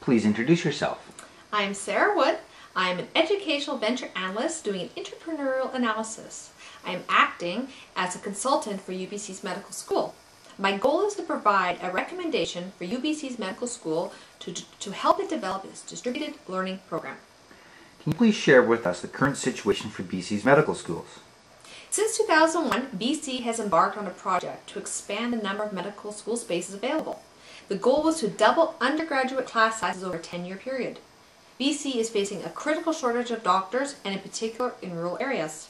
Please introduce yourself. I'm Sarah Wood. I am an educational venture analyst doing an entrepreneurial analysis. I am acting as a consultant for UBC's medical school. My goal is to provide a recommendation for UBC's medical school to help it develop its distributed learning program. Can you please share with us the current situation for BC's medical schools? Since 2001, BC has embarked on a project to expand the number of medical school spaces available. The goal was to double undergraduate class sizes over a 10-year period. BC is facing a critical shortage of doctors, and in particular in rural areas.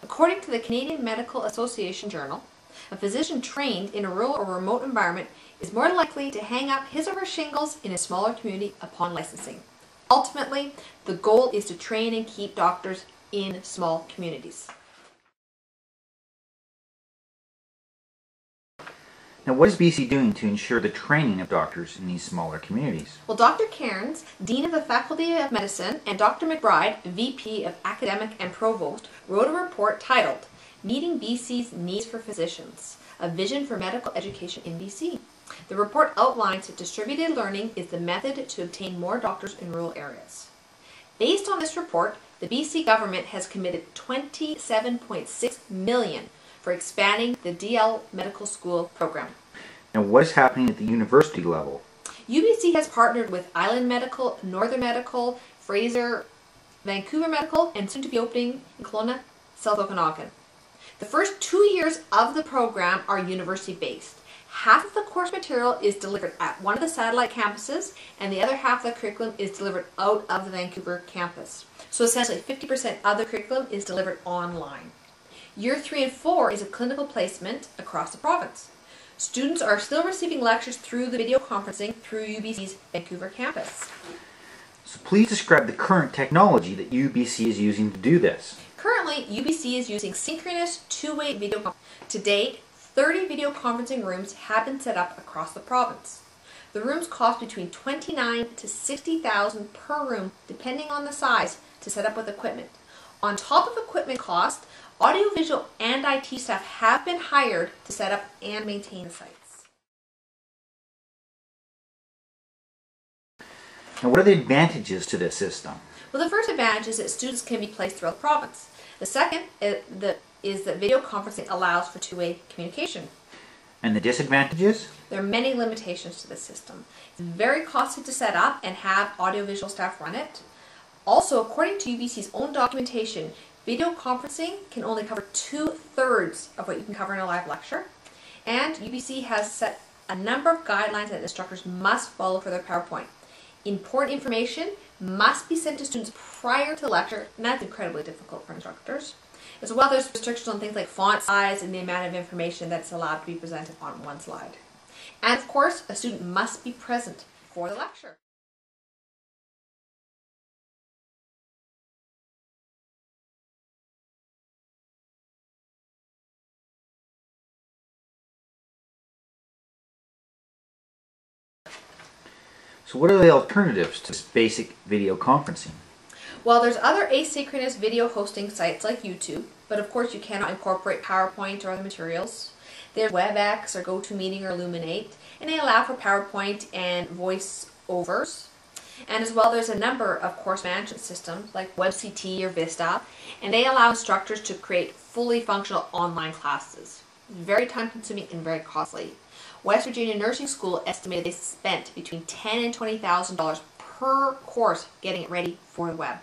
According to the Canadian Medical Association Journal, a physician trained in a rural or remote environment is more likely to hang up his or her shingles in a smaller community upon licensing. Ultimately, the goal is to train and keep doctors in small communities. Now, what is BC doing to ensure the training of doctors in these smaller communities? Well, Dr. Cairns, Dean of the Faculty of Medicine, and Dr. McBride, VP of Academic and Provost, wrote a report titled Meeting BC's Needs for Physicians, a Vision for Medical Education in BC. The report outlines that distributed learning is the method to obtain more doctors in rural areas. Based on this report, the BC government has committed $27.6 million for expanding the DL Medical School program. Now, what is happening at the university level? UBC has partnered with Island Medical, Northern Medical, Fraser, Vancouver Medical, and soon to be opening in Kelowna, South Okanagan. The first 2 years of the program are university-based. Half of the course material is delivered at one of the satellite campuses, and the other half of the curriculum is delivered out of the Vancouver campus. So essentially 50% of the curriculum is delivered online. Year 3 and 4 is a clinical placement across the province. Students are still receiving lectures through the video conferencing through UBC's Vancouver campus. So please describe the current technology that UBC is using to do this. Currently, UBC is using synchronous two-way video conferencing. To date, 30 video conferencing rooms have been set up across the province. The rooms cost between $29,000 to $60,000 per room, depending on the size, to set up with equipment. On top of equipment cost, audiovisual and IT staff have been hired to set up and maintain the sites. Now, what are the advantages to this system? Well, the first advantage is that students can be placed throughout the province. The second is that video conferencing allows for two-way communication. And the disadvantages? There are many limitations to this system. It's very costly to set up and have audiovisual staff run it. Also, according to UBC's own documentation, video conferencing can only cover 2/3 of what you can cover in a live lecture. And UBC has set a number of guidelines that instructors must follow for their PowerPoint. Important information must be sent to students prior to the lecture, and that's incredibly difficult for instructors. As well, there's restrictions on things like font size and the amount of information that's allowed to be presented on one slide. And of course, a student must be present for the lecture. So what are the alternatives to this basic video conferencing? Well, there's other asynchronous video hosting sites like YouTube, but of course you cannot incorporate PowerPoint or other materials. There's WebEx or GoToMeeting or Illuminate, and they allow for PowerPoint and voice overs. And as well, there's a number of course management systems like WebCT or Vista, and they allow instructors to create fully functional online classes. Very time consuming and very costly. West Virginia Nursing School estimated they spent between $10,000 and $20,000 per course getting it ready for the web.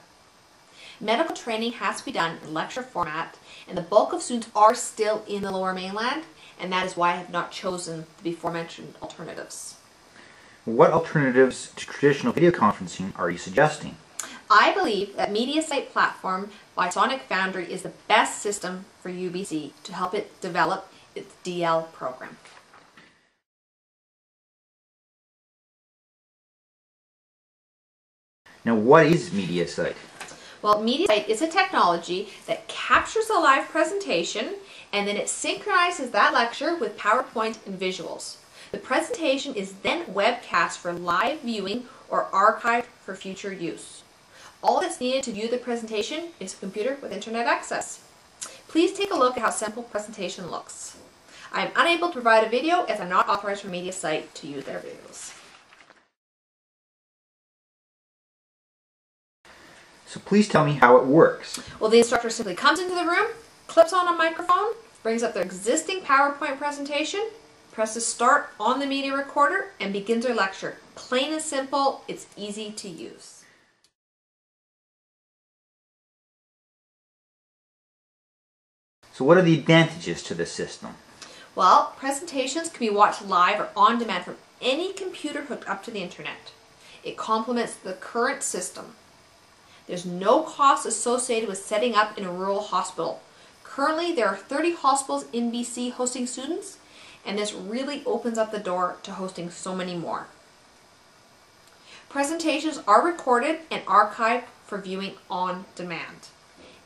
Medical training has to be done in lecture format, and the bulk of students are still in the Lower Mainland, and that is why I have not chosen the before mentioned alternatives. What alternatives to traditional video conferencing are you suggesting? I believe that Mediasite platform by Sonic Foundry is the best system for UBC to help it develop its DL program. Now, what is Mediasite? Well, Mediasite is a technology that captures a live presentation and then it synchronizes that lecture with PowerPoint and visuals. The presentation is then webcast for live viewing or archived for future use. All that's needed to view the presentation is a computer with internet access. Please take a look at how simple presentation looks. I am unable to provide a video as I'm not authorized from Mediasite to use their videos. So please tell me how it works. Well, the instructor simply comes into the room, clips on a microphone, brings up their existing PowerPoint presentation, presses start on the media recorder, and begins their lecture. Plain and simple, it's easy to use. So what are the advantages to this system? Well, presentations can be watched live or on demand from any computer hooked up to the internet. It complements the current system. There's no cost associated with setting up in a rural hospital. Currently, there are 30 hospitals in BC hosting students, and this really opens up the door to hosting so many more. Presentations are recorded and archived for viewing on demand.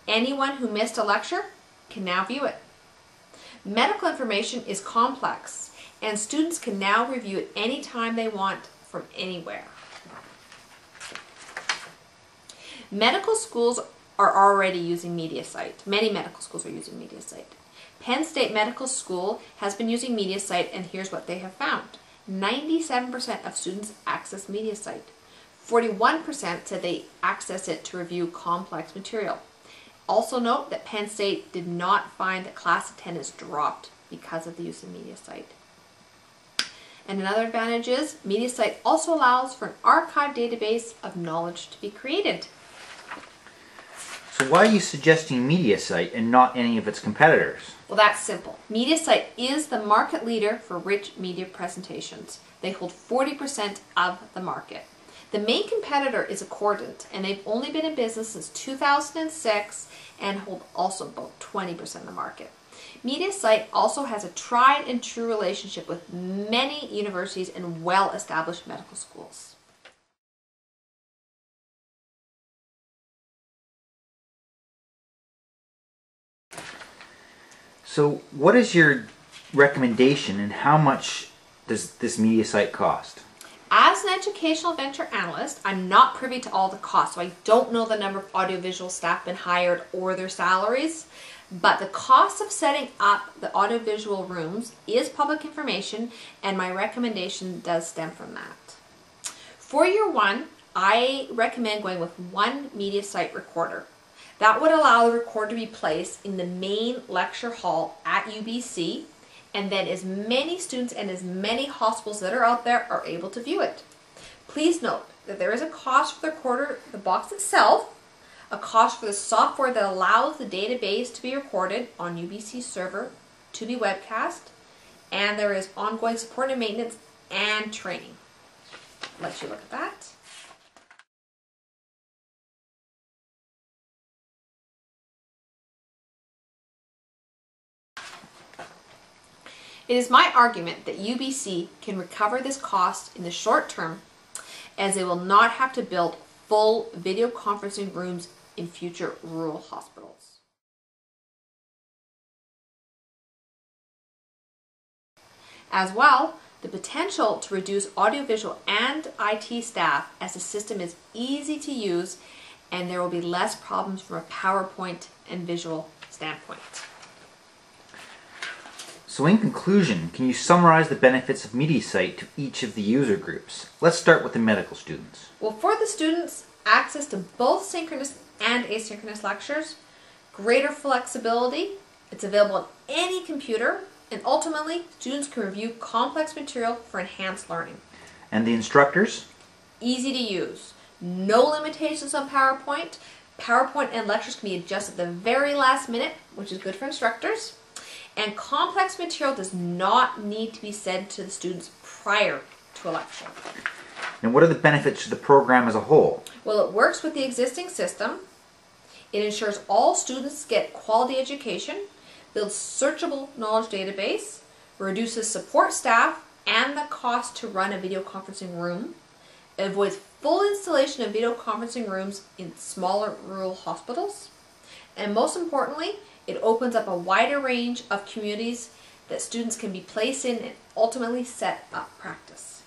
Anyone who missed a lecture can now view it. Medical information is complex, and students can now review it anytime they want from anywhere. Medical schools are already using Mediasite. Many medical schools are using Mediasite. Penn State Medical School has been using Mediasite, and here's what they have found. 97% of students access Mediasite. 41% said they access it to review complex material. Also note that Penn State did not find that class attendance dropped because of the use of Mediasite. And another advantage is Mediasite also allows for an archived database of knowledge to be created. So why are you suggesting Mediasite and not any of its competitors? Well, that's simple. Mediasite is the market leader for rich media presentations. They hold 40% of the market. The main competitor is Accordant, and they've only been in business since 2006 and hold also about 20% of the market. Mediasite also has a tried and true relationship with many universities and well-established medical schools. So what is your recommendation and how much does this Mediasite cost? As an educational venture analyst, I'm not privy to all the costs, so I don't know the number of audiovisual staff been hired or their salaries, but the cost of setting up the audiovisual rooms is public information, and my recommendation does stem from that. For year one, I recommend going with one Mediasite recorder. That would allow the recorder to be placed in the main lecture hall at UBC, and then as many students and as many hospitals that are out there are able to view it. Please note that there is a cost for the recorder, the box itself, a cost for the software that allows the database to be recorded on UBC's server to be webcast, and there is ongoing support and maintenance and training. Let you look at that. It is my argument that UBC can recover this cost in the short term, as they will not have to build full video conferencing rooms in future rural hospitals. As well, the potential to reduce audiovisual and IT staff, as the system is easy to use and there will be less problems from a PowerPoint and visual standpoint. So in conclusion, can you summarize the benefits of Mediasite to each of the user groups? Let's start with the medical students. Well, for the students, access to both synchronous and asynchronous lectures, greater flexibility, it's available on any computer, and ultimately, students can review complex material for enhanced learning. And the instructors? Easy to use. No limitations on PowerPoint. PowerPoint and lectures can be adjusted at the very last minute, which is good for instructors. And complex material does not need to be said to the students prior to a lecture. And what are the benefits to the program as a whole? Well, it works with the existing system. It ensures all students get quality education, builds searchable knowledge database, reduces support staff and the cost to run a video conferencing room, avoids full installation of video conferencing rooms in smaller rural hospitals, and most importantly, it opens up a wider range of communities that students can be placed in and ultimately set up practice.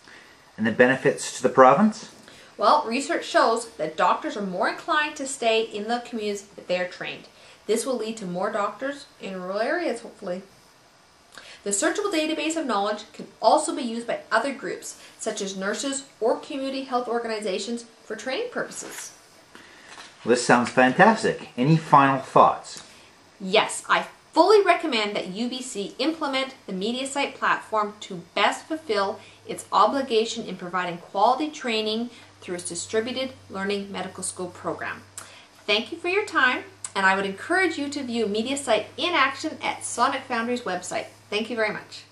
And the benefits to the province? Well, research shows that doctors are more inclined to stay in the communities that they are trained. This will lead to more doctors in rural areas, hopefully. The searchable database of knowledge can also be used by other groups, such as nurses or community health organizations, for training purposes. This sounds fantastic. Any final thoughts? Yes, I fully recommend that UBC implement the Mediasite platform to best fulfill its obligation in providing quality training through its distributed learning medical school program. Thank you for your time, and I would encourage you to view Mediasite in action at Sonic Foundry's website. Thank you very much.